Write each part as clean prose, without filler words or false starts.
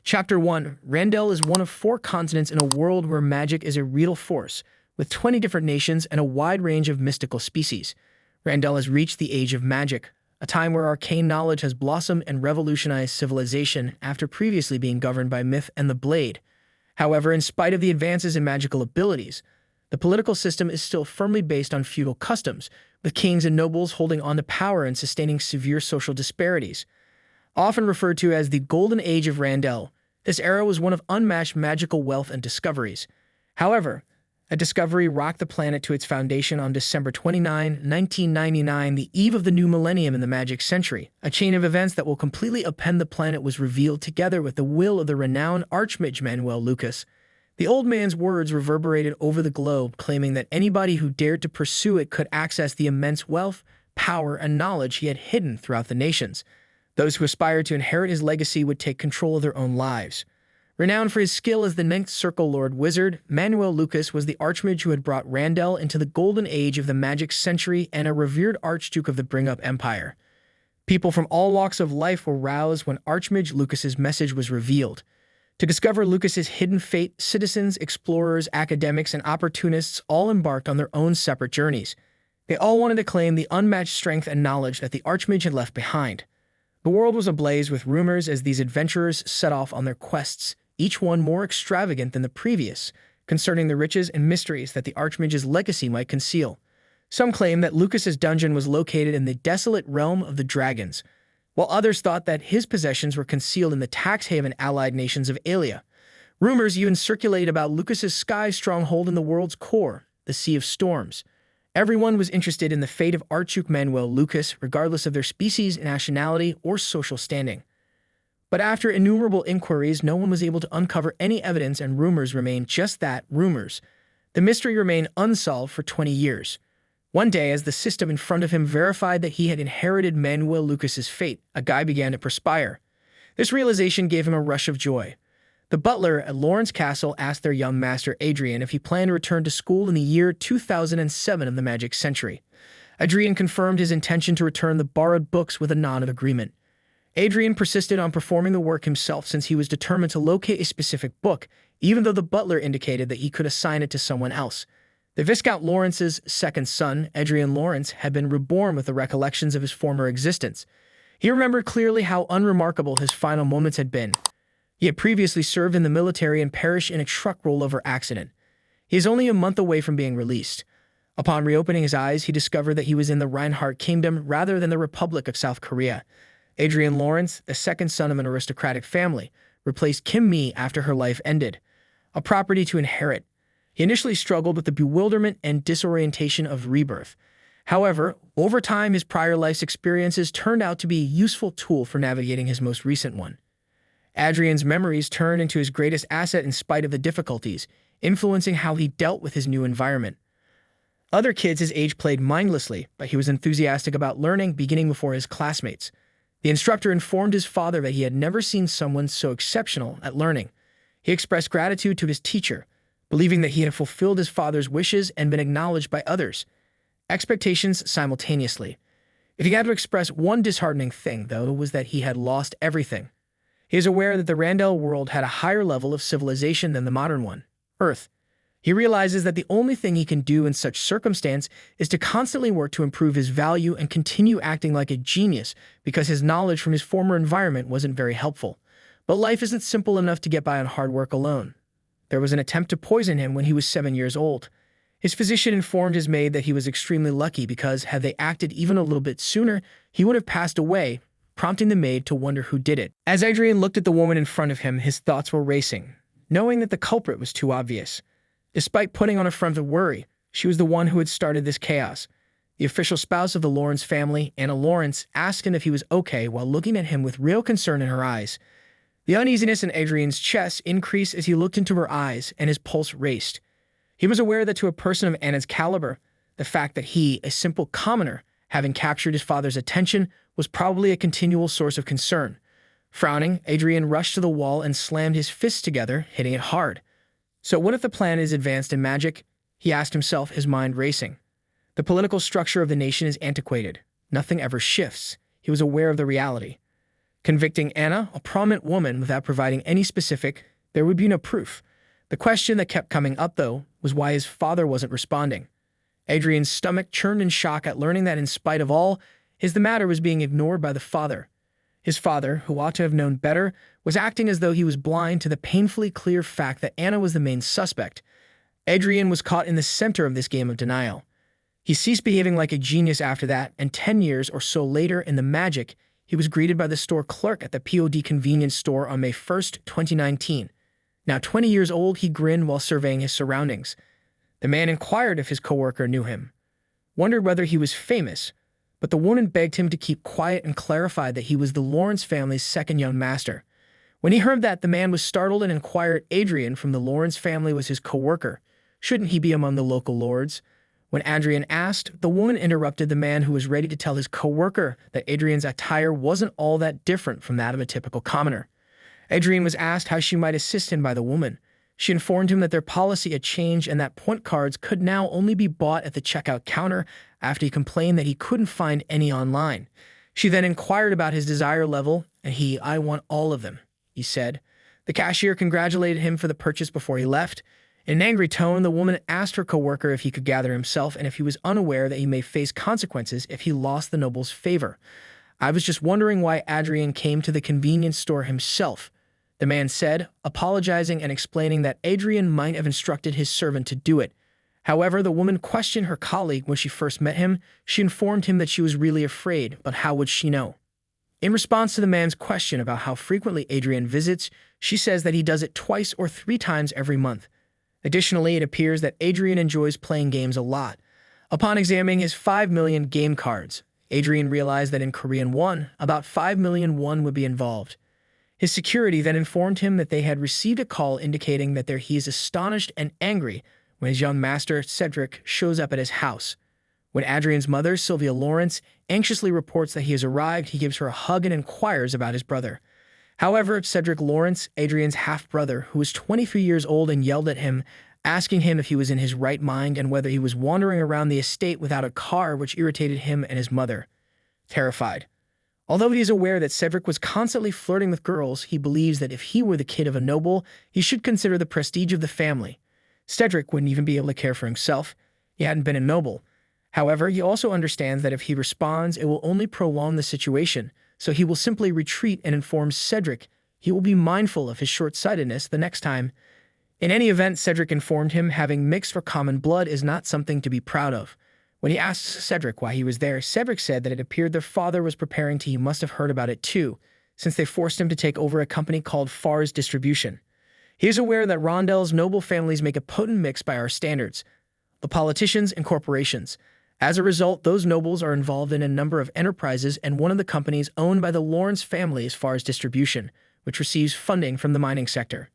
Chapter 1. Randell is one of 4 continents in a world where magic is a real force, with 20 different nations and a wide range of mystical species. Randell has reached the age of magic, a time where arcane knowledge has blossomed and revolutionized civilization after previously being governed by myth and the blade. However, in spite of the advances in magical abilities, the political system is still firmly based on feudal customs, with kings and nobles holding on to power and sustaining severe social disparities. Often referred to as the Golden Age of Randell, this era was one of unmatched magical wealth and discoveries. However, a discovery rocked the planet to its foundation on December 29, 1999, the eve of the new millennium in the magic century. A chain of events that will completely upend the planet was revealed together with the will of the renowned archmage Manuel Lucas. The old man's words reverberated over the globe, claiming that anybody who dared to pursue it could access the immense wealth, power, and knowledge he had hidden throughout the nations. Those who aspired to inherit his legacy would take control of their own lives. Renowned for his skill as the Ninth Circle Lord Wizard, Manuel Lucas was the archmage who had brought Randell into the golden age of the magic century and a revered archduke of the Bring-Up Empire. People from all walks of life were roused when Archmage Lucas's message was revealed. To discover Lucas's hidden fate, citizens, explorers, academics, and opportunists all embarked on their own separate journeys. They all wanted to claim the unmatched strength and knowledge that the archmage had left behind. The world was ablaze with rumors as these adventurers set off on their quests, each one more extravagant than the previous, concerning the riches and mysteries that the archmage's legacy might conceal. Some claim that Lucas's dungeon was located in the desolate realm of the dragons, while others thought that his possessions were concealed in the tax-haven allied nations of Alia. Rumors even circulated about Lucas's sky stronghold in the world's core, the Sea of Storms. Everyone was interested in the fate of Archduke Manuel Lucas, regardless of their species, nationality, or social standing. But after innumerable inquiries, no one was able to uncover any evidence, and rumors remained just that, rumors. The mystery remained unsolved for 20 years. One day, as the system in front of him verified that he had inherited Manuel Lucas's fate, a guy began to perspire. This realization gave him a rush of joy. The butler at Lawrence Castle asked their young master Adrien if he planned to return to school in the year 2007 of the magic century. Adrien confirmed his intention to return the borrowed books with a nod of agreement. Adrien persisted on performing the work himself since he was determined to locate a specific book, even though the butler indicated that he could assign it to someone else. The Viscount Lawrence's second son, Adrien Lawrence, had been reborn with the recollections of his former existence. He remembered clearly how unremarkable his final moments had been. He had previously served in the military and perished in a truck rollover accident. He is only a month away from being released. Upon reopening his eyes, he discovered that he was in the Reinhardt Kingdom rather than the Republic of South Korea. Adrien Lawrence, the second son of an aristocratic family, replaced Kim Mi after her life ended, a property to inherit. He initially struggled with the bewilderment and disorientation of rebirth. However, over time, his prior life's experiences turned out to be a useful tool for navigating his most recent one. Adrien's memories turned into his greatest asset in spite of the difficulties, influencing how he dealt with his new environment. Other kids his age played mindlessly, but he was enthusiastic about learning, beginning before his classmates. The instructor informed his father that he had never seen someone so exceptional at learning. He expressed gratitude to his teacher, believing that he had fulfilled his father's wishes and been acknowledged by others. Expectations simultaneously. If he had to express one disheartening thing, though, was that he had lost everything. He is aware that the Randell world had a higher level of civilization than the modern one, Earth. He realizes that the only thing he can do in such circumstance is to constantly work to improve his value and continue acting like a genius because his knowledge from his former environment wasn't very helpful. But life isn't simple enough to get by on hard work alone. There was an attempt to poison him when he was 7 years old. His physician informed his maid that he was extremely lucky because, had they acted even a little bit sooner, he would have passed away, prompting the maid to wonder who did it. As Adrien looked at the woman in front of him, his thoughts were racing, knowing that the culprit was too obvious. Despite putting on a front of worry, she was the one who had started this chaos. The official spouse of the Lawrence family, Anna Lawrence, asked him if he was okay while looking at him with real concern in her eyes. The uneasiness in Adrien's chest increased as he looked into her eyes, and his pulse raced. He was aware that to a person of Anna's caliber, the fact that he, a simple commoner, having captured his father's attention, was probably a continual source of concern. Frowning, Adrien rushed to the wall and slammed his fists together, hitting it hard. So what if the plan is advanced in magic? He asked himself, his mind racing. The political structure of the nation is antiquated. Nothing ever shifts. He was aware of the reality. Convicting Anna, a prominent woman, without providing any specific, there would be no proof. The question that kept coming up, though, was why his father wasn't responding. Adrien's stomach churned in shock at learning that in spite of all, the matter was being ignored by the father. His father, who ought to have known better, was acting as though he was blind to the painfully clear fact that Anna was the main suspect. Adrien was caught in the center of this game of denial. He ceased behaving like a genius after that, and 10 years or so later in the Magic, he was greeted by the store clerk at the POD convenience store on May 1st, 2019. Now 20 years old, he grinned while surveying his surroundings. The man inquired if his coworker knew him, wondered whether he was famous, but the woman begged him to keep quiet and clarified that he was the Lawrence family's second young master. When he heard that, the man was startled and inquired if Adrien from the Lawrence family was his coworker. Shouldn't he be among the local lords? When Adrien asked, the woman interrupted the man, who was ready to tell his coworker that Adrien's attire wasn't all that different from that of a typical commoner. Adrien was asked how she might assist him by the woman. She informed him that their policy had changed and that point cards could now only be bought at the checkout counter, after he complained that he couldn't find any online. She then inquired about his desire level, and "I want all of them," he said. The cashier congratulated him for the purchase before he left. In an angry tone, the woman asked her coworker if he could gather himself and if he was unaware that he may face consequences if he lost the noble's favor. "I was just wondering why Adrien came to the convenience store himself," the man said, apologizing and explaining that Adrien might have instructed his servant to do it. However, the woman questioned her colleague when she first met him. She informed him that she was really afraid, but how would she know? In response to the man's question about how frequently Adrien visits, she says that he does it 2 or 3 times every month. Additionally, it appears that Adrien enjoys playing games a lot. Upon examining his 5 million game cards, Adrien realized that in Korean won, about 5 million won would be involved. His security then informed him that they had received a call indicating that he is astonished and angry when his young master, Cedric, shows up at his house. When Adrien's mother, Sylvia Lawrence, anxiously reports that he has arrived, he gives her a hug and inquires about his brother. However, Cedric Lawrence, Adrien's half-brother, who was 23 years old, and yelled at him, asking him if he was in his right mind and whether he was wandering around the estate without a car, which irritated him and his mother. Terrified. Although he is aware that Cedric was constantly flirting with girls, he believes that if he were the kid of a noble, he should consider the prestige of the family. Cedric wouldn't even be able to care for himself. He hadn't been a noble. However, he also understands that if he responds, it will only prolong the situation, so he will simply retreat and inform Cedric he will be mindful of his short-sightedness the next time. In any event, Cedric informed him having mixed or common blood is not something to be proud of. When he asked Cedric why he was there, Cedric said that it appeared their father was preparing to. He must have heard about it too, since they forced him to take over a company called Far's Distribution. He is aware that Rondel's noble families make a potent mix by our standards, the politicians and corporations. As a result, those nobles are involved in a number of enterprises, and one of the companies owned by the Lawrence family is Far's Distribution, which receives funding from the mining sector.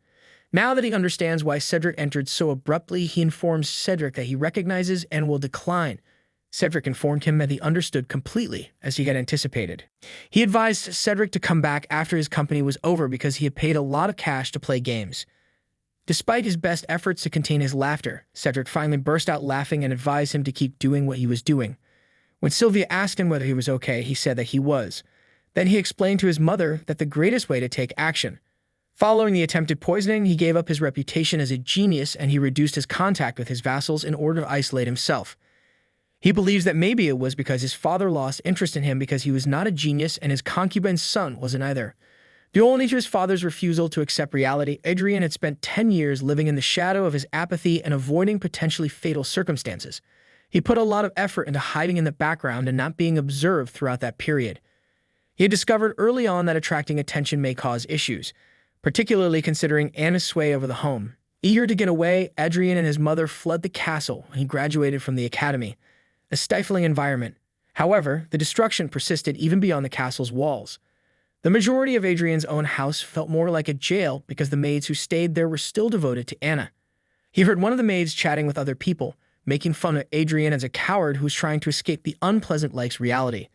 Now that he understands why Cedric entered so abruptly, he informs Cedric that he recognizes and will decline. Cedric informed him that he understood completely, as he had anticipated. He advised Cedric to come back after his company was over because he had paid a lot of cash to play games. Despite his best efforts to contain his laughter, Cedric finally burst out laughing and advised him to keep doing what he was doing. When Sylvia asked him whether he was okay, he said that he was. Then he explained to his mother that the greatest way to take action. Following the attempted poisoning, he gave up his reputation as a genius and he reduced his contact with his vassals in order to isolate himself. He believes that maybe it was because his father lost interest in him because he was not a genius and his concubine's son wasn't either. Due only to his father's refusal to accept reality, Adrien had spent 10 years living in the shadow of his apathy and avoiding potentially fatal circumstances. He put a lot of effort into hiding in the background and not being observed throughout that period. He had discovered early on that attracting attention may cause issues, particularly considering Anna's sway over the home. Eager to get away, Adrien and his mother fled the castle when he graduated from the academy, a stifling environment. However, the destruction persisted even beyond the castle's walls. The majority of Adrien's own house felt more like a jail because the maids who stayed there were still devoted to Anna. He heard one of the maids chatting with other people, making fun of Adrien as a coward who was trying to escape the unpleasant life's reality.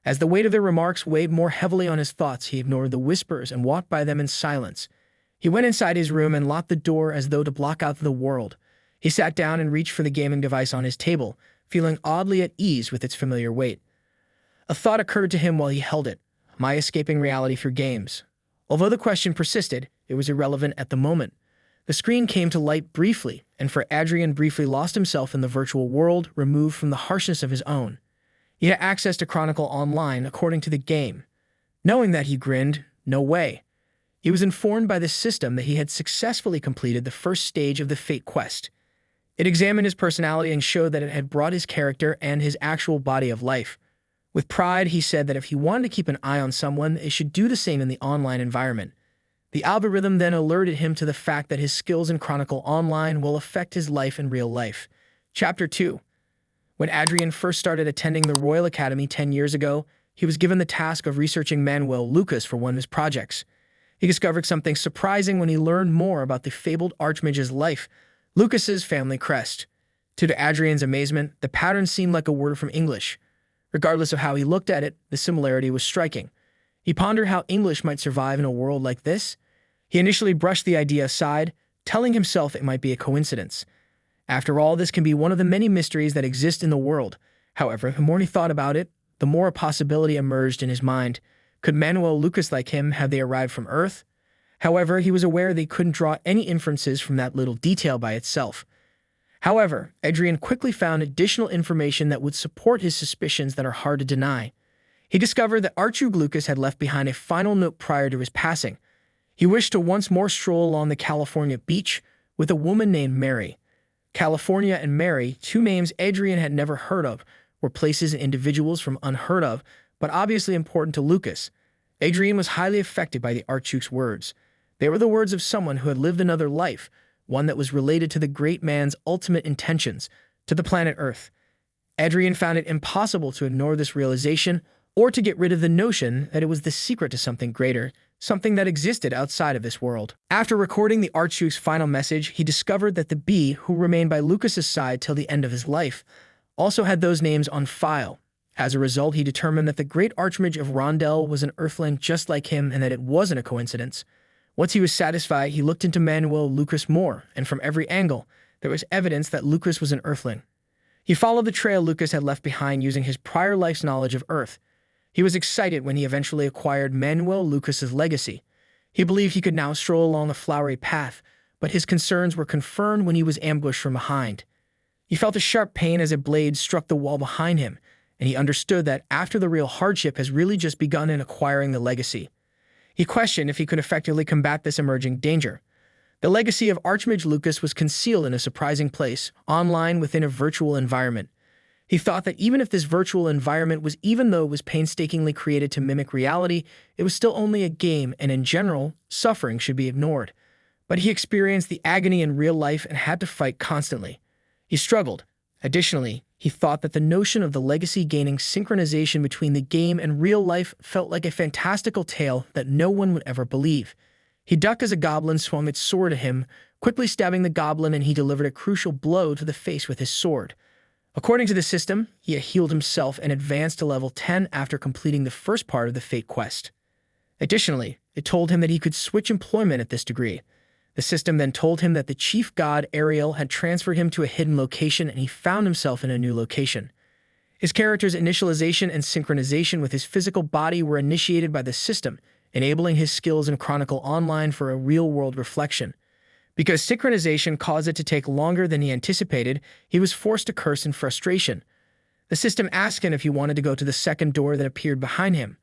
As the weight of their remarks weighed more heavily on his thoughts, he ignored the whispers and walked by them in silence. He went inside his room and locked the door as though to block out the world. He sat down and reached for the gaming device on his table, feeling oddly at ease with its familiar weight. A thought occurred to him while he held it. Am I escaping reality through games? Although the question persisted, it was irrelevant at the moment. The screen came to light briefly, and for Adrien briefly lost himself in the virtual world, removed from the harshness of his own. He had access to Chronicle Online according to the game. Knowing that, he grinned. No way. He was informed by the system that he had successfully completed the first stage of the Fate quest. It examined his personality and showed that it had brought his character and his actual body of life. With pride, he said that if he wanted to keep an eye on someone, they should do the same in the online environment. The algorithm then alerted him to the fact that his skills in Chronicle Online will affect his life in real life. Chapter 2. When Adrien first started attending the Royal Academy 10 years ago, he was given the task of researching Manuel Lucas for one of his projects. He discovered something surprising when he learned more about the fabled archmage's life, Lucas's family crest. To Adrien's amazement, the pattern seemed like a word from English. Regardless of how he looked at it, the similarity was striking. He pondered how English might survive in a world like this. He initially brushed the idea aside, telling himself it might be a coincidence. After all, this can be one of the many mysteries that exist in the world. However, the more he thought about it, the more a possibility emerged in his mind. Could Manuel Lucas like him have they arrived from Earth? However, he was aware they couldn't draw any inferences from that little detail by itself. However, Adrien quickly found additional information that would support his suspicions that are hard to deny. He discovered that Archmage Lucas had left behind a final note prior to his passing. He wished to once more stroll along the California beach with a woman named Mary. California and Mary, two names Adrien had never heard of, were places and individuals from unheard of, but obviously important to Lucas. Adrien was highly affected by the Archmage's words. They were the words of someone who had lived another life, one that was related to the great man's ultimate intentions, to the planet Earth. Adrien found it impossible to ignore this realization or to get rid of the notion that it was the secret to something greater, something that existed outside of this world. After recording the Archmage's final message, he discovered that the bee, who remained by Lucas's side till the end of his life, also had those names on file. As a result, he determined that the great Archmage of Rondell was an Earthling just like him and that it wasn't a coincidence. Once he was satisfied, he looked into Manuel Lucas more, and from every angle, there was evidence that Lucas was an Earthling. He followed the trail Lucas had left behind using his prior life's knowledge of Earth. He was excited when he eventually acquired Manuel Lucas's legacy. He believed he could now stroll along a flowery path, but his concerns were confirmed when he was ambushed from behind. He felt a sharp pain as a blade struck the wall behind him, and he understood that after the real hardship has really just begun in acquiring the legacy. He questioned if he could effectively combat this emerging danger. The legacy of Archmage Lucas was concealed in a surprising place, online within a virtual environment. He thought that even if this virtual environment was, even though it was painstakingly created to mimic reality, it was still only a game, and in general, suffering should be ignored. But he experienced the agony in real life and had to fight constantly. He struggled. Additionally, he thought that the notion of the legacy gaining synchronization between the game and real life felt like a fantastical tale that no one would ever believe. He ducked as a goblin swung its sword at him, quickly stabbing the goblin, and he delivered a crucial blow to the face with his sword. According to the system, he had healed himself and advanced to level 10 after completing the first part of the Fate quest. Additionally, it told him that he could switch employment at this degree. The system then told him that the chief god, Ariel, had transferred him to a hidden location and he found himself in a new location. His character's initialization and synchronization with his physical body were initiated by the system, enabling his skills in Chronicle Online for a real-world reflection. Because synchronization caused it to take longer than he anticipated, he was forced to curse in frustration. The system asked him if he wanted to go to the second door that appeared behind him.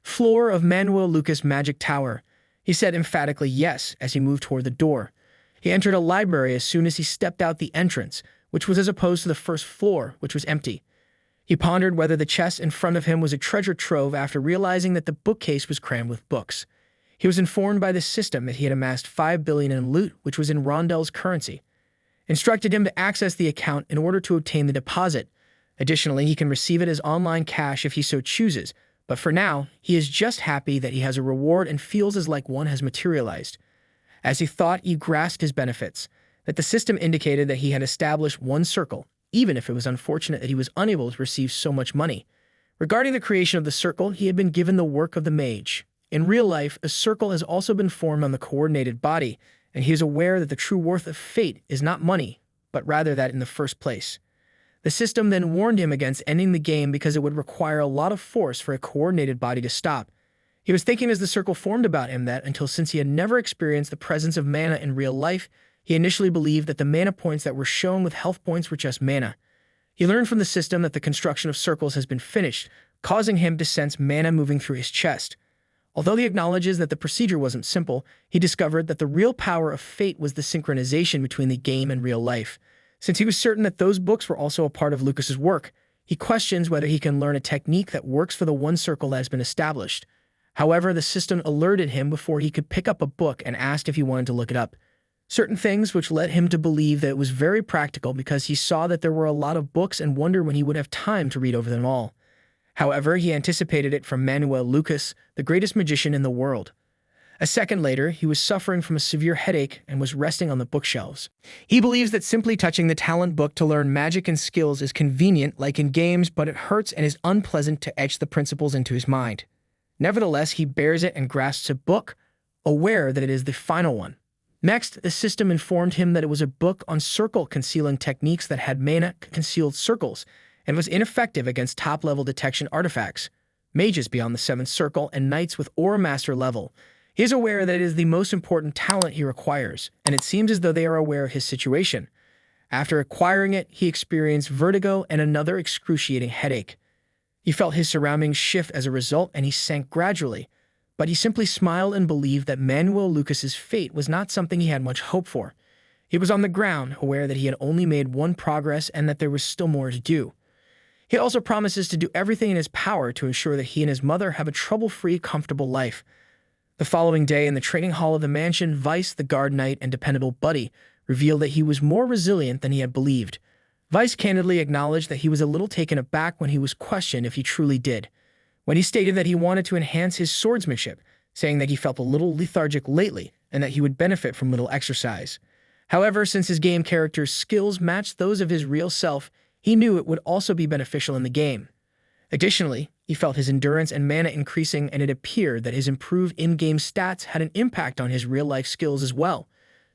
Floor of Manuel Lucas Magic Tower. He said emphatically yes as he moved toward the door. He entered a library as soon as he stepped out the entrance, which was as opposed to the first floor, which was empty. He pondered whether the chest in front of him was a treasure trove after realizing that the bookcase was crammed with books. He was informed by the system that he had amassed 5 billion in loot, which was in Rondell's currency. Instructed him to access the account in order to obtain the deposit. Additionally, he can receive it as online cash if he so chooses, but for now, he is just happy that he has a reward and feels as like one has materialized. As he thought, he grasped his benefits, that the system indicated that he had established one circle, even if it was unfortunate that he was unable to receive so much money. Regarding the creation of the circle, he had been given the work of the mage. In real life, a circle has also been formed on the coordinated body, and he is aware that the true worth of fate is not money, but rather that in the first place. The system then warned him against ending the game because it would require a lot of force for a coordinated body to stop. He was thinking as the circle formed about him that, until since he had never experienced the presence of mana in real life, he initially believed that the mana points that were shown with health points were just mana. He learned from the system that the construction of circles has been finished, causing him to sense mana moving through his chest. Although he acknowledges that the procedure wasn't simple, he discovered that the real power of fate was the synchronization between the game and real life. Since he was certain that those books were also a part of Lucas's work, he questions whether he can learn a technique that works for the one circle that has been established. However, the system alerted him before he could pick up a book and asked if he wanted to look it up. Certain things which led him to believe that it was very practical because he saw that there were a lot of books and wondered when he would have time to read over them all. However, he anticipated it from Manuel Lucas, the greatest magician in the world. A second later, he was suffering from a severe headache and was resting on the bookshelves. He believes that simply touching the talent book to learn magic and skills is convenient, like in games, but it hurts and is unpleasant to etch the principles into his mind. Nevertheless, he bears it and grasps a book, aware that it is the final one. Next, the system informed him that it was a book on circle concealing techniques that had mana-concealed circles and was ineffective against top-level detection artifacts, mages beyond the 7th circle, and knights with Aura Master level. He is aware that it is the most important talent he requires, and it seems as though they are aware of his situation. After acquiring it, he experienced vertigo and another excruciating headache. He felt his surroundings shift as a result, and he sank gradually, but he simply smiled and believed that Manuel Lucas's fate was not something he had much hope for. He was on the ground, aware that he had only made one progress and that there was still more to do. He also promises to do everything in his power to ensure that he and his mother have a trouble-free, comfortable life. The following day, in the training hall of the mansion, Vice, the guard knight and dependable buddy, revealed that he was more resilient than he had believed. Vice candidly acknowledged that he was a little taken aback when he was questioned if he truly did, when he stated that he wanted to enhance his swordsmanship, saying that he felt a little lethargic lately and that he would benefit from little exercise. However, since his game character's skills matched those of his real self, he knew it would also be beneficial in the game. Additionally, he felt his endurance and mana increasing, and it appeared that his improved in-game stats had an impact on his real-life skills as well.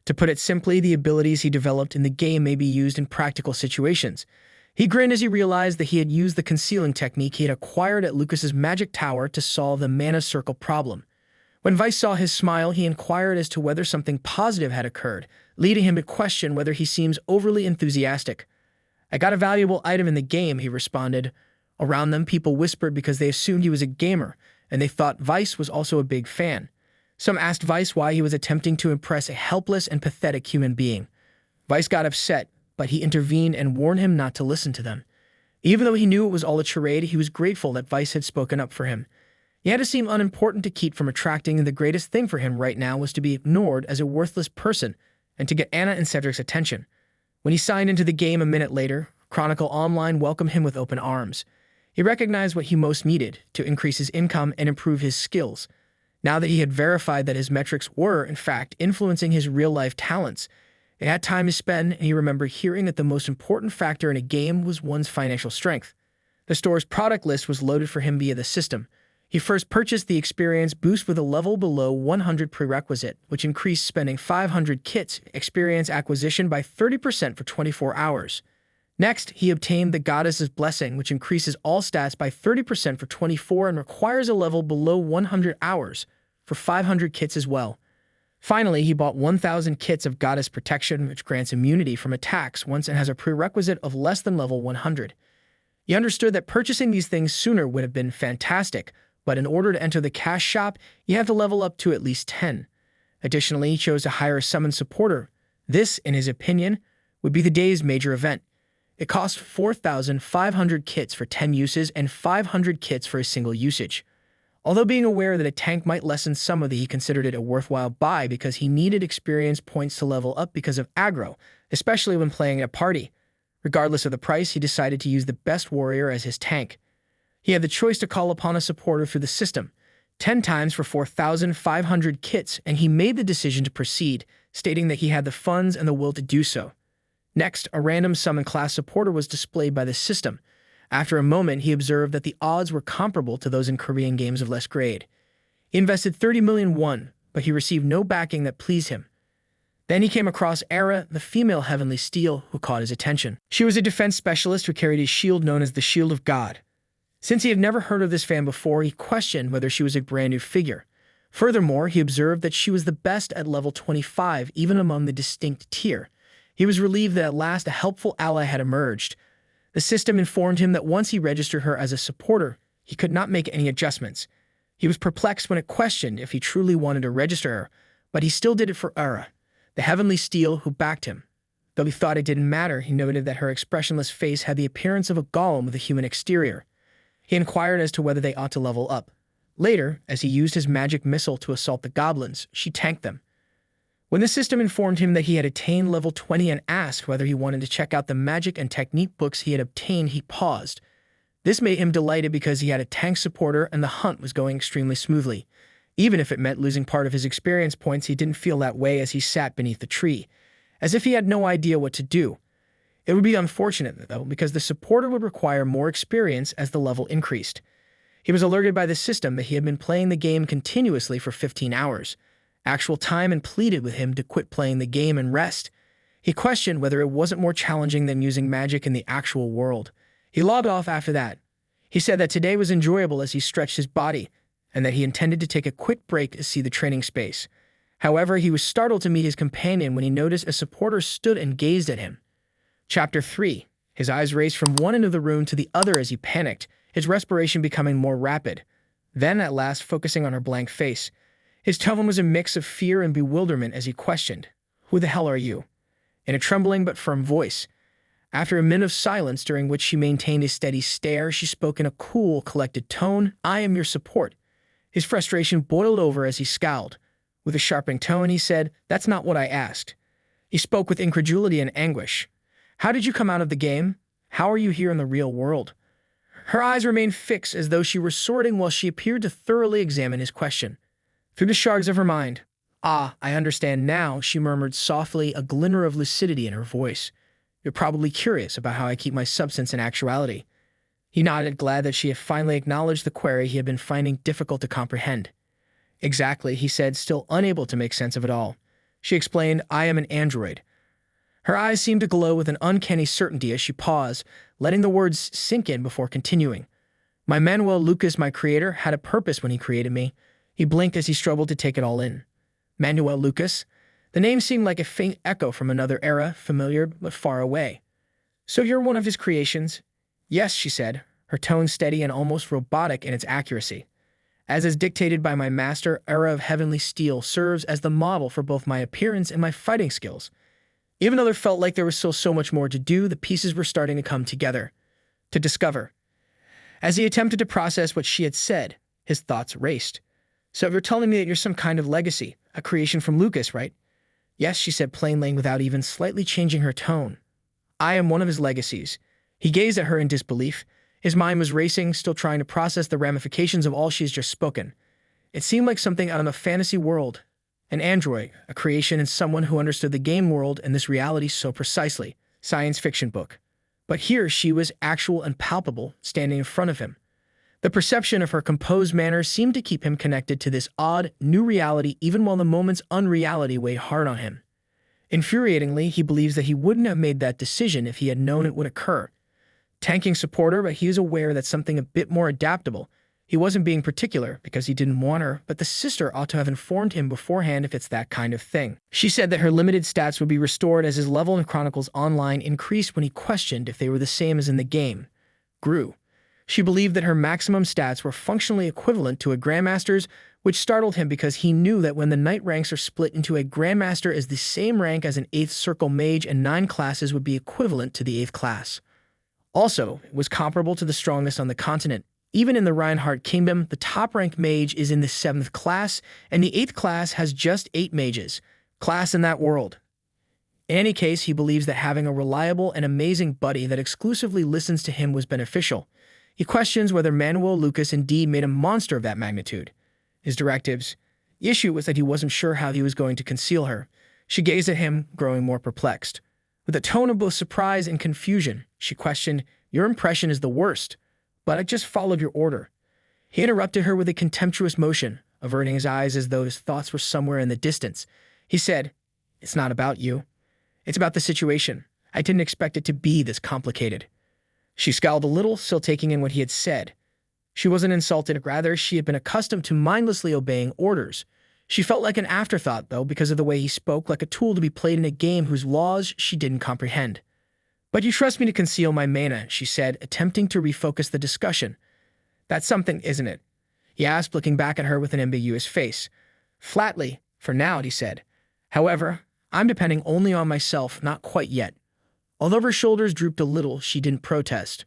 To put it simply, the abilities he developed in the game may be used in practical situations. He grinned as he realized that he had used the concealing technique he had acquired at Lucas's magic tower to solve the mana circle problem. When Vice saw his smile, he inquired as to whether something positive had occurred, leading him to question whether he seems overly enthusiastic. "I got a valuable item in the game," he responded. Around them, people whispered because they assumed he was a gamer, and they thought Vice was also a big fan. Some asked Vice why he was attempting to impress a helpless and pathetic human being. Vice got upset, but he intervened and warned him not to listen to them. Even though he knew it was all a charade, he was grateful that Vice had spoken up for him. He had to seem unimportant to keep from attracting, and the greatest thing for him right now was to be ignored as a worthless person and to get Anna and Cedric's attention. When he signed into the game a minute later, Chronicle Online welcomed him with open arms. He recognized what he most needed to increase his income and improve his skills. Now that he had verified that his metrics were, in fact, influencing his real-life talents, he had time to spend, and he remembered hearing that the most important factor in a game was one's financial strength. The store's product list was loaded for him via the system. He first purchased the experience boost with a level below 100 prerequisite, which increased spending 500 kits experience acquisition by 30% for 24 hours. Next, he obtained the Goddess's Blessing, which increases all stats by 30% for 24 and requires a level below 100 hours for 500 kits as well. Finally, he bought 1,000 kits of Goddess Protection, which grants immunity from attacks once and has a prerequisite of less than level 100. He understood that purchasing these things sooner would have been fantastic, but in order to enter the cash shop, you have to level up to at least 10. Additionally, he chose to hire a summon supporter. This, in his opinion, would be the day's major event. It cost 4,500 kits for 10 uses and 500 kits for a single usage. Although being aware that a tank might lessen some of the, he considered it a worthwhile buy because he needed experience points to level up because of aggro, especially when playing at a party. Regardless of the price, he decided to use the best warrior as his tank. He had the choice to call upon a supporter through the system, 10 times for 4,500 kits, and he made the decision to proceed, stating that he had the funds and the will to do so. Next, a random summon class supporter was displayed by the system. After a moment, he observed that the odds were comparable to those in Korean games of less grade. He invested 30 million won, but he received no backing that pleased him. Then he came across Era, the female Heavenly Steel, who caught his attention. She was a defense specialist who carried a shield known as the Shield of God. Since he had never heard of this fan before, he questioned whether she was a brand new figure. Furthermore, he observed that she was the best at level 25, even among the distinct tier. He was relieved that at last a helpful ally had emerged. The system informed him that once he registered her as a supporter, he could not make any adjustments. He was perplexed when it questioned if he truly wanted to register her, but he still did it for Arcia, the heavenly steel who backed him. Though he thought it didn't matter, he noted that her expressionless face had the appearance of a golem with a human exterior. He inquired as to whether they ought to level up. Later, as he used his magic missile to assault the goblins, she tanked them. When the system informed him that he had attained level 20 and asked whether he wanted to check out the magic and technique books he had obtained, he paused. This made him delighted because he had a tank supporter and the hunt was going extremely smoothly. Even if it meant losing part of his experience points, he didn't feel that way as he sat beneath the tree, as if he had no idea what to do. It would be unfortunate, though, because the supporter would require more experience as the level increased. He was alerted by the system that he had been playing the game continuously for 15 hours. Actual time, and pleaded with him to quit playing the game and rest. He questioned whether it wasn't more challenging than using magic in the actual world. He logged off after that. He said that today was enjoyable as he stretched his body, and that he intended to take a quick break to see the training space. However, he was startled to meet his companion when he noticed a supporter stood and gazed at him. Chapter 3. His eyes raced from one end of the room to the other as he panicked, his respiration becoming more rapid. Then, at last, focusing on her blank face. His tone was a mix of fear and bewilderment as he questioned, "Who the hell are you?" in a trembling but firm voice. After a minute of silence during which she maintained a steady stare, she spoke in a cool, collected tone, "I am your support." His frustration boiled over as he scowled. With a sharpening tone, he said, "That's not what I asked." He spoke with incredulity and anguish. "How did you come out of the game? How are you here in the real world?" Her eyes remained fixed as though she were sorting while she appeared to thoroughly examine his question. Through the shards of her mind, "Ah, I understand now," she murmured softly, a glimmer of lucidity in her voice. "You're probably curious about how I keep my substance in actuality." He nodded, glad that she had finally acknowledged the query he had been finding difficult to comprehend. "Exactly," he said, still unable to make sense of it all. She explained, "I am an android." Her eyes seemed to glow with an uncanny certainty as she paused, letting the words sink in before continuing. "My Manuel Lucas, my creator, had a purpose when he created me." He blinked as he struggled to take it all in. Manuel Lucas? The name seemed like a faint echo from another era, familiar but far away. "So you're one of his creations?" "Yes," she said, her tone steady and almost robotic in its accuracy. "As is dictated by my master, Arcia of Heavenly Steel serves as the model for both my appearance and my fighting skills." Even though there felt like there was still so much more to do, the pieces were starting to come together. To discover. As he attempted to process what she had said, his thoughts raced. "So you're telling me that you're some kind of legacy, a creation from Lucas, right?" "Yes," she said plainly without even slightly changing her tone. "I am one of his legacies." He gazed at her in disbelief. His mind was racing, still trying to process the ramifications of all she has just spoken. It seemed like something out of a fantasy world. An android, a creation and someone who understood the game world and this reality so precisely. Science fiction book. But here she was actual and palpable, standing in front of him. The perception of her composed manner seemed to keep him connected to this odd, new reality even while the moment's unreality weighed hard on him. Infuriatingly, he believes that he wouldn't have made that decision if he had known it would occur. Tanking supporter, but he is aware that something a bit more adaptable. He wasn't being particular because he didn't want her, but the sister ought to have informed him beforehand if it's that kind of thing. She said that her limited stats would be restored as his level in Chronicles Online increased when he questioned if they were the same as in the game. Grew. She believed that her maximum stats were functionally equivalent to a Grandmaster's, which startled him because he knew that when the knight ranks are split into a Grandmaster is the same rank as an 8th Circle Mage and 9 classes would be equivalent to the 8th class. Also, it was comparable to the strongest on the continent. Even in the Reinhardt Kingdom, the top-ranked mage is in the 7th class, and the 8th class has just 8 mages. Class in that world. In any case, he believes that having a reliable and amazing buddy that exclusively listens to him was beneficial. He questions whether Manuel Lucas indeed made a monster of that magnitude. His directives. The issue was that he wasn't sure how he was going to conceal her. She gazed at him, growing more perplexed. With a tone of both surprise and confusion, she questioned, "Your impression is the worst, but I just followed your order." He interrupted her with a contemptuous motion, averting his eyes as though his thoughts were somewhere in the distance. He said, "It's not about you. It's about the situation. I didn't expect it to be this complicated." She scowled a little, still taking in what he had said. She wasn't insulted, rather, she had been accustomed to mindlessly obeying orders. She felt like an afterthought, though, because of the way he spoke, like a tool to be played in a game whose laws she didn't comprehend. "But you trust me to conceal my mana," she said, attempting to refocus the discussion. "That's something, isn't it?" he asked, looking back at her with an ambiguous face. "Flatly, for now," he said. "However, I'm depending only on myself, not quite yet." Although her shoulders drooped a little, she didn't protest.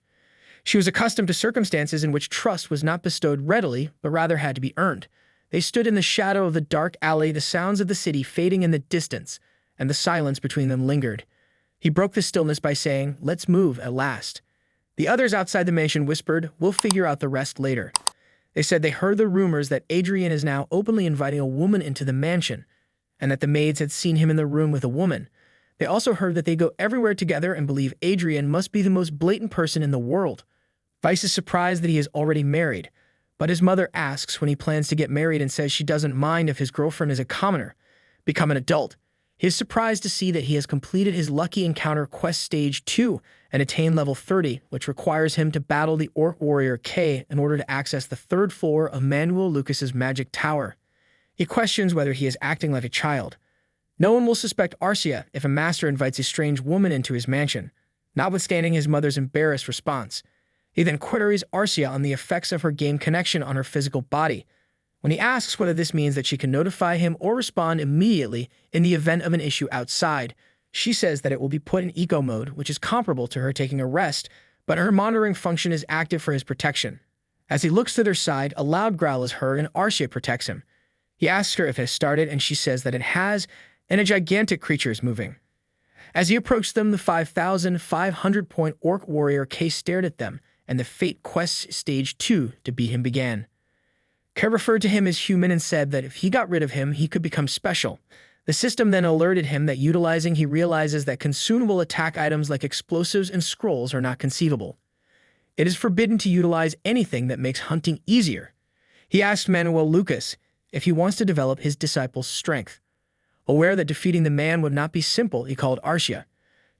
She was accustomed to circumstances in which trust was not bestowed readily, but rather had to be earned. They stood in the shadow of the dark alley, the sounds of the city fading in the distance, and the silence between them lingered. He broke the stillness by saying, "Let's move at last." The others outside the mansion whispered, "We'll figure out the rest later." They said they heard the rumors that Adrien is now openly inviting a woman into the mansion, and that the maids had seen him in the room with a woman. They also heard that they go everywhere together and believe Adrien must be the most blatant person in the world. Vice is surprised that he is already married, but his mother asks when he plans to get married and says she doesn't mind if his girlfriend is a commoner. Become an adult. He is surprised to see that he has completed his Lucky Encounter Quest Stage 2 and attained level 30, which requires him to battle the Orc Warrior K in order to access the third floor of Manuel Lucas's magic tower. He questions whether he is acting like a child. No one will suspect Arcia if a master invites a strange woman into his mansion, notwithstanding his mother's embarrassed response. He then queries Arcia on the effects of her game connection on her physical body. When he asks whether this means that she can notify him or respond immediately in the event of an issue outside, she says that it will be put in eco mode, which is comparable to her taking a rest, but her monitoring function is active for his protection. As he looks to their side, a loud growl is heard and Arcia protects him. He asks her if it has started, and she says that it has, and a gigantic creature is moving. As he approached them, the 5,500-point Orc Warrior K stared at them, and the Fate Quest Stage 2 to beat him began. K referred to him as human and said that if he got rid of him, he could become special. The system then alerted him that he realizes that consumable attack items like explosives and scrolls are not conceivable. It is forbidden to utilize anything that makes hunting easier. He asked Manuel Lucas if he wants to develop his disciple's strength. Aware that defeating the man would not be simple, he called Arcia.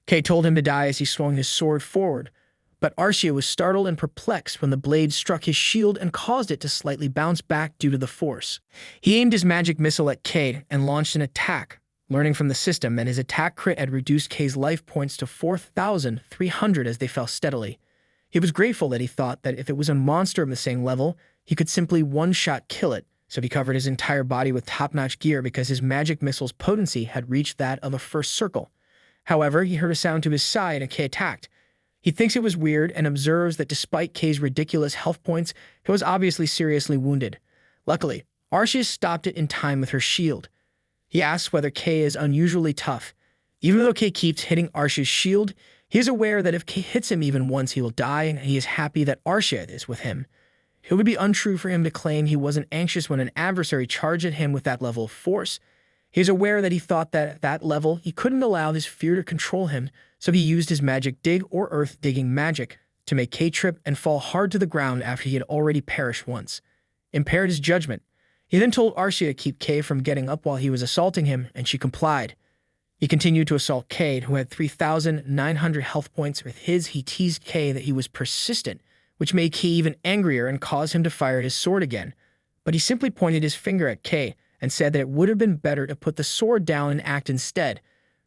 K told him to die as he swung his sword forward, but Arcia was startled and perplexed when the blade struck his shield and caused it to slightly bounce back due to the force. He aimed his magic missile at K and launched an attack, learning from the system that his attack crit had reduced K's life points to 4,300 as they fell steadily. He was grateful that he thought that if it was a monster of the same level, he could simply one-shot kill it, so he covered his entire body with top-notch gear because his magic missile's potency had reached that of a first circle. However, he heard a sound to his side and K attacked. He thinks it was weird and observes that despite K's ridiculous health points, he was obviously seriously wounded. Luckily, Arcia stopped it in time with her shield. He asks whether K is unusually tough. Even though K keeps hitting Arcia's shield, he is aware that if K hits him even once, he will die, and he is happy that Arcia is with him. It would be untrue for him to claim he wasn't anxious when an adversary charged at him with that level of force. He is aware that he thought that at that level he couldn't allow his fear to control him, so he used his magic dig or earth digging magic to make K trip and fall hard to the ground after he had already perished once. Impaired his judgment. He then told Arcia to keep K from getting up while he was assaulting him, and she complied. He continued to assault K, who had 3,900 health points. With his, he teased K that he was persistent, which made K even angrier and caused him to fire his sword again. But he simply pointed his finger at K and said that it would have been better to put the sword down and act instead.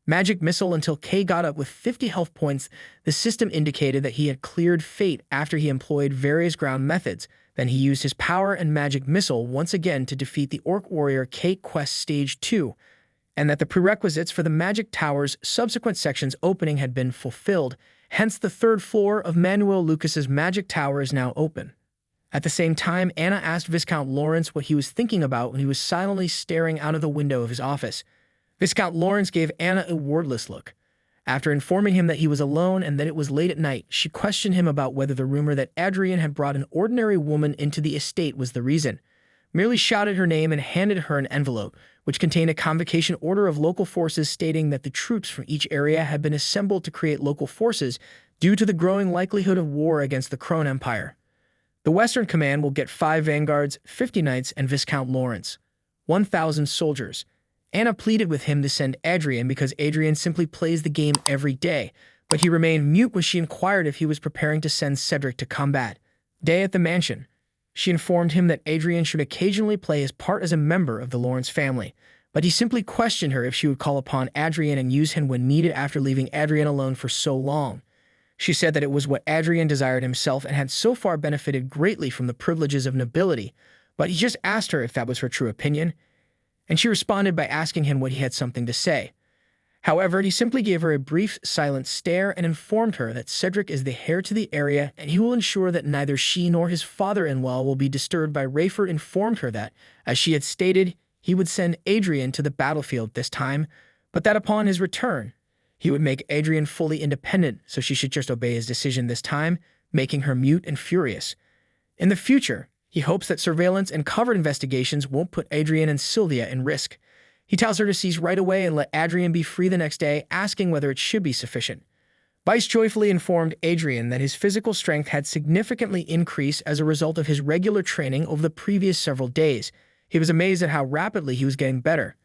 Magic missile until K got up with 50 health points. The system indicated that he had cleared fate after he employed various ground methods. Then he used his power and magic missile once again to defeat the Orc Warrior K Quest Stage 2, and that the prerequisites for the Magic Tower's subsequent sections opening had been fulfilled. Hence, the third floor of Manuel Lucas's Magic Tower is now open. At the same time, Anna asked Viscount Lawrence what he was thinking about when he was silently staring out of the window of his office. Viscount Lawrence gave Anna a wordless look. After informing him that he was alone and that it was late at night, she questioned him about whether the rumor that Adrien had brought an ordinary woman into the estate was the reason. Merely shouted her name and handed her an envelope, which contained a convocation order of local forces stating that the troops from each area had been assembled to create local forces due to the growing likelihood of war against the Krone Empire. The Western Command will get 5 vanguards, 50 knights, and Viscount Lawrence, 1,000 soldiers. Anna pleaded with him to send Adrien because Adrien simply plays the game every day, but he remained mute when she inquired if he was preparing to send Cedric to combat. Day at the mansion. She informed him that Adrien should occasionally play his part as a member of the Lawrence family, but he simply questioned her if she would call upon Adrien and use him when needed after leaving Adrien alone for so long. She said that it was what Adrien desired himself and had so far benefited greatly from the privileges of nobility, but he just asked her if that was her true opinion, and she responded by asking him what he had something to say. However, he simply gave her a brief, silent stare and informed her that Cedric is the heir to the area and he will ensure that neither she nor his father-in-law will be disturbed by. Rayford informed her that, as she had stated, he would send Adrien to the battlefield this time, but that upon his return, he would make Adrien fully independent, so she should just obey his decision this time, making her mute and furious. In the future, he hopes that surveillance and covert investigations won't put Adrien and Sylvia in risk. He tells her to cease right away and let Adrien be free the next day, asking whether it should be sufficient. Vice joyfully informed Adrien that his physical strength had significantly increased as a result of his regular training over the previous several days. He was amazed at how rapidly he was getting better.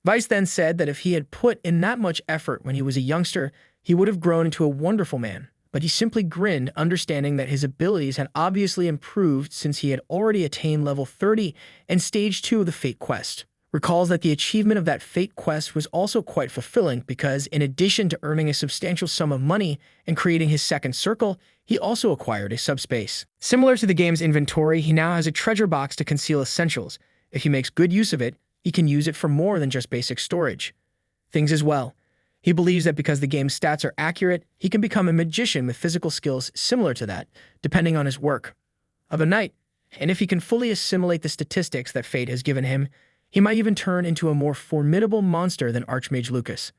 Vice then said that if he had put in that much effort when he was a youngster, he would have grown into a wonderful man, but he simply grinned, understanding that his abilities had obviously improved since he had already attained level 30 and stage 2 of the Fate Quest. Recalls that the achievement of that Fate Quest was also quite fulfilling because, in addition to earning a substantial sum of money and creating his second circle, he also acquired a subspace. Similar to the game's inventory, he now has a treasure box to conceal essentials. If he makes good use of it, he can use it for more than just basic storage. Things as well. He believes that because the game's stats are accurate, he can become a magician with physical skills similar to that, depending on his work of a night. And if he can fully assimilate the statistics that fate has given him, he might even turn into a more formidable monster than Archmage Lucas.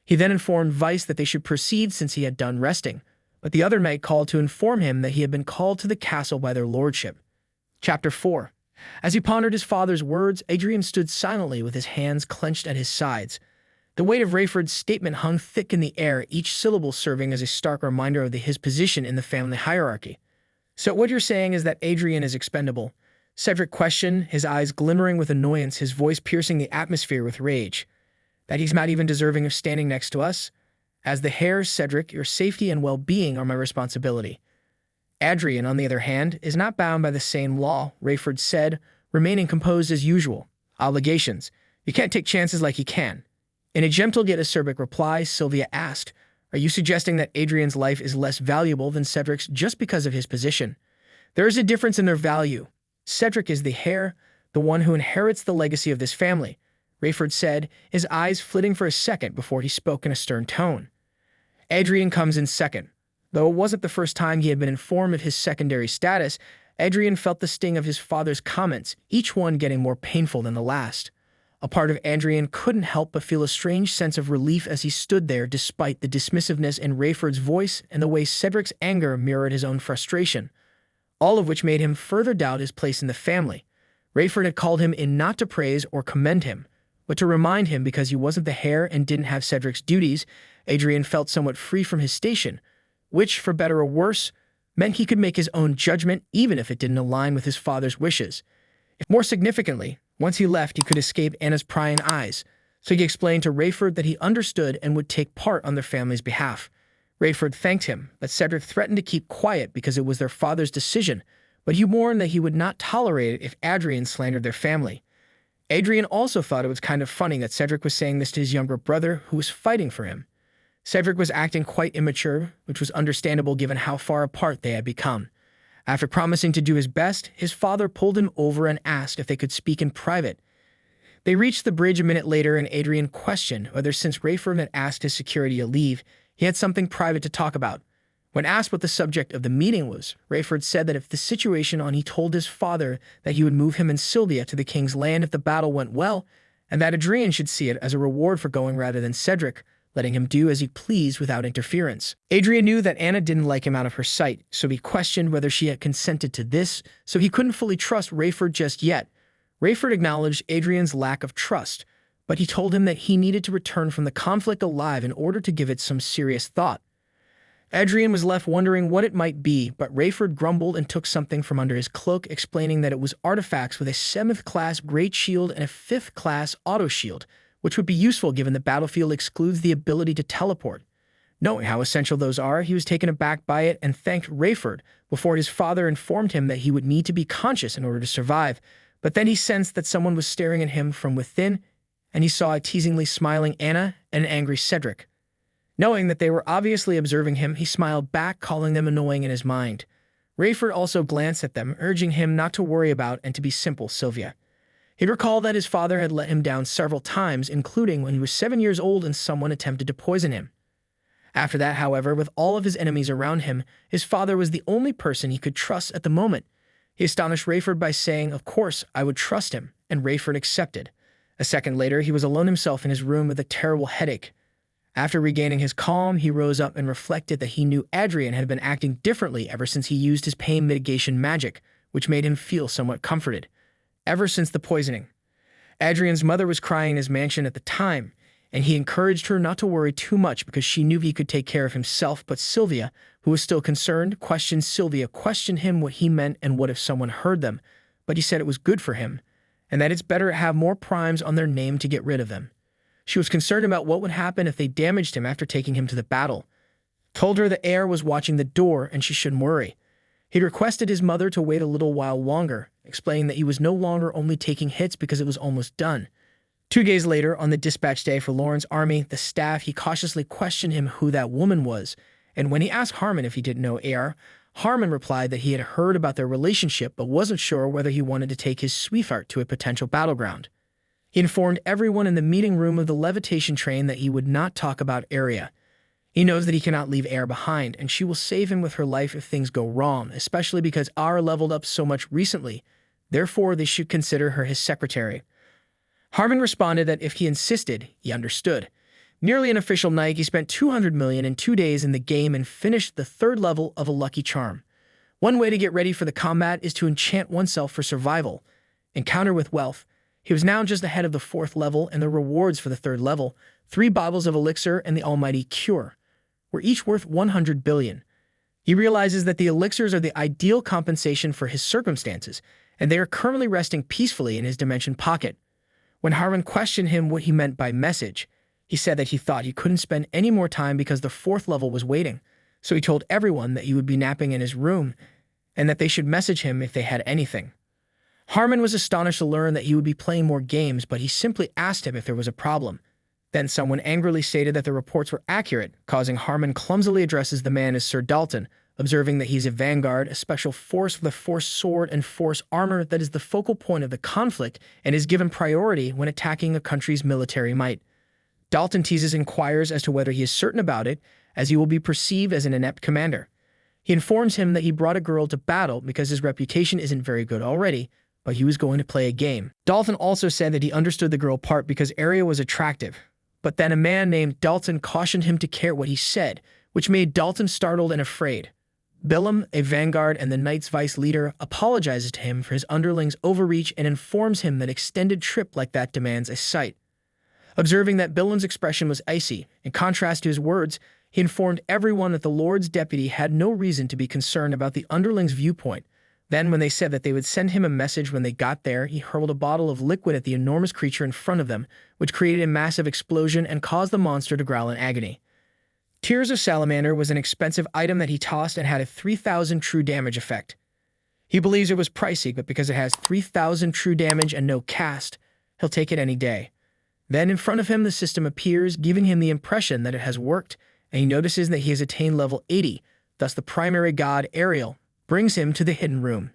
He then informed Vice that they should proceed since he had done resting, but the other knight called to inform him that he had been called to the castle by their lordship. Chapter 4. As he pondered his father's words, Adrien stood silently with his hands clenched at his sides. The weight of Rayford's statement hung thick in the air, each syllable serving as a stark reminder of his position in the family hierarchy. "So what you're saying is that Adrien is expendable?" Cedric questioned, his eyes glimmering with annoyance, his voice piercing the atmosphere with rage. "That he's not even deserving of standing next to us? As the heir, Cedric, your safety and well-being are my responsibility." Adrien, on the other hand, is not bound by the same law, Rayford said, remaining composed as usual. "Obligations. You can't take chances like he can." In a gentle yet acerbic reply, Sylvia asked, "Are you suggesting that Adrien's life is less valuable than Cedric's just because of his position?" "There is a difference in their value. Cedric is the heir, the one who inherits the legacy of this family," Rayford said, his eyes flitting for a second before he spoke in a stern tone. "Adrien comes in second." Though it wasn't the first time he had been informed of his secondary status, Adrien felt the sting of his father's comments, each one getting more painful than the last. A part of Adrien couldn't help but feel a strange sense of relief as he stood there despite the dismissiveness in Rayford's voice and the way Cedric's anger mirrored his own frustration, all of which made him further doubt his place in the family. Rayford had called him in not to praise or commend him, but to remind him because he wasn't the heir and didn't have Cedric's duties. Adrien felt somewhat free from his station, which, for better or worse, meant he could make his own judgment even if it didn't align with his father's wishes. More significantly, once he left, he could escape Anna's prying eyes, so he explained to Rayford that he understood and would take part on their family's behalf. Rayford thanked him, but Cedric threatened to keep quiet because it was their father's decision, but he warned that he would not tolerate it if Adrien slandered their family. Adrien also thought it was kind of funny that Cedric was saying this to his younger brother, who was fighting for him. Cedric was acting quite immature, which was understandable given how far apart they had become. After promising to do his best, his father pulled him over and asked if they could speak in private. They reached the bridge a minute later, and Adrien questioned whether, since Rayford had asked his security to leave, he had something private to talk about. When asked what the subject of the meeting was, Rayford said that if the situation on, he told his father that he would move him and Sylvia to the king's land if the battle went well, and that Adrien should see it as a reward for going rather than Cedric, letting him do as he pleased without interference. Adrien knew that Anna didn't like him out of her sight, so he questioned whether she had consented to this, so he couldn't fully trust Rayford just yet. Rayford acknowledged Adrien's lack of trust, but he told him that he needed to return from the conflict alive in order to give it some serious thought. Adrien was left wondering what it might be, but Rayford grumbled and took something from under his cloak, explaining that it was artifacts with a 7th class Great Shield and a 5th class Auto Shield, which would be useful given the battlefield excludes the ability to teleport. Knowing how essential those are, he was taken aback by it and thanked Rayford before his father informed him that he would need to be conscious in order to survive. But then he sensed that someone was staring at him from within, and he saw a teasingly smiling Anna and an angry Cedric. Knowing that they were obviously observing him, he smiled back, calling them annoying in his mind. Rayford also glanced at them, urging him not to worry about and to be simple Sylvia. He recalled that his father had let him down several times, including when he was 7 years old and someone attempted to poison him. After that, however, with all of his enemies around him, his father was the only person he could trust at the moment. He astonished Rayford by saying, "Of course, I would trust him," and Rayford accepted. A second later, he was alone himself in his room with a terrible headache. After regaining his calm, he rose up and reflected that he knew Adrien had been acting differently ever since he used his pain mitigation magic, which made him feel somewhat comforted. Ever since the poisoning, Adrien's mother was crying in his mansion at the time, and he encouraged her not to worry too much because she knew he could take care of himself. But Sylvia, who was still concerned, questioned him what he meant and what if someone heard them, but he said it was good for him, and that it's better to have more primes on their name to get rid of them. She was concerned about what would happen if they damaged him after taking him to the battle. Told her the heir was watching the door and she shouldn't worry. He requested his mother to wait a little while longer, explaining that he was no longer only taking hits because it was almost done. 2 days later, on the dispatch day for Lawrence's army, the staff, he cautiously questioned him who that woman was, and when he asked Harmon if he didn't know heir, Harmon replied that he had heard about their relationship but wasn't sure whether he wanted to take his sweetheart to a potential battleground. He informed everyone in the meeting room of the levitation train that he would not talk about Arcia. He knows that he cannot leave heir behind, and she will save him with her life if things go wrong, especially because Ar leveled up so much recently. Therefore, they should consider her his secretary. Harmon responded that if he insisted, he understood. Nearly an official night, he spent 200 million in 2 days in the game and finished the 3rd level of a lucky charm. One way to get ready for the combat is to enchant oneself for survival. Encounter with wealth. He was now just ahead of the 4th level, and the rewards for the 3rd level, 3 bottles of elixir and the almighty cure, were each worth 100 billion. He realizes that the elixirs are the ideal compensation for his circumstances, and they are currently resting peacefully in his dimension pocket. When Harmon questioned him what he meant by message, he said that he thought he couldn't spend any more time because the 4th level was waiting, so he told everyone that he would be napping in his room, and that they should message him if they had anything. Harmon was astonished to learn that he would be playing more games, but he simply asked him if there was a problem. Then someone angrily stated that the reports were accurate, causing Harmon clumsily addresses the man as Sir Dalton, observing that he's a vanguard, a special force with a force sword and force armor that is the focal point of the conflict and is given priority when attacking a country's military might. Dalton teases inquires as to whether he is certain about it, as he will be perceived as an inept commander. He informs him that he brought a girl to battle because his reputation isn't very good already, but he was going to play a game. Dalton also said that he understood the girl part because Arcia was attractive, but then a man named Dalton cautioned him to care what he said, which made Dalton startled and afraid. Billum, a vanguard and the Knight's vice leader, apologizes to him for his underling's overreach and informs him that extended trip like that demands a sight. Observing that Billum's expression was icy, in contrast to his words, he informed everyone that the Lord's deputy had no reason to be concerned about the underling's viewpoint. Then, when they said that they would send him a message when they got there, he hurled a bottle of liquid at the enormous creature in front of them, which created a massive explosion and caused the monster to growl in agony. Tears of Salamander was an expensive item that he tossed and had a 3,000 true damage effect. He believes it was pricey, but because it has 3,000 true damage and no cast, he'll take it any day. Then in front of him the system appears, giving him the impression that it has worked, and he notices that he has attained level 80, thus the primary god, Ariel, brings him to the hidden room.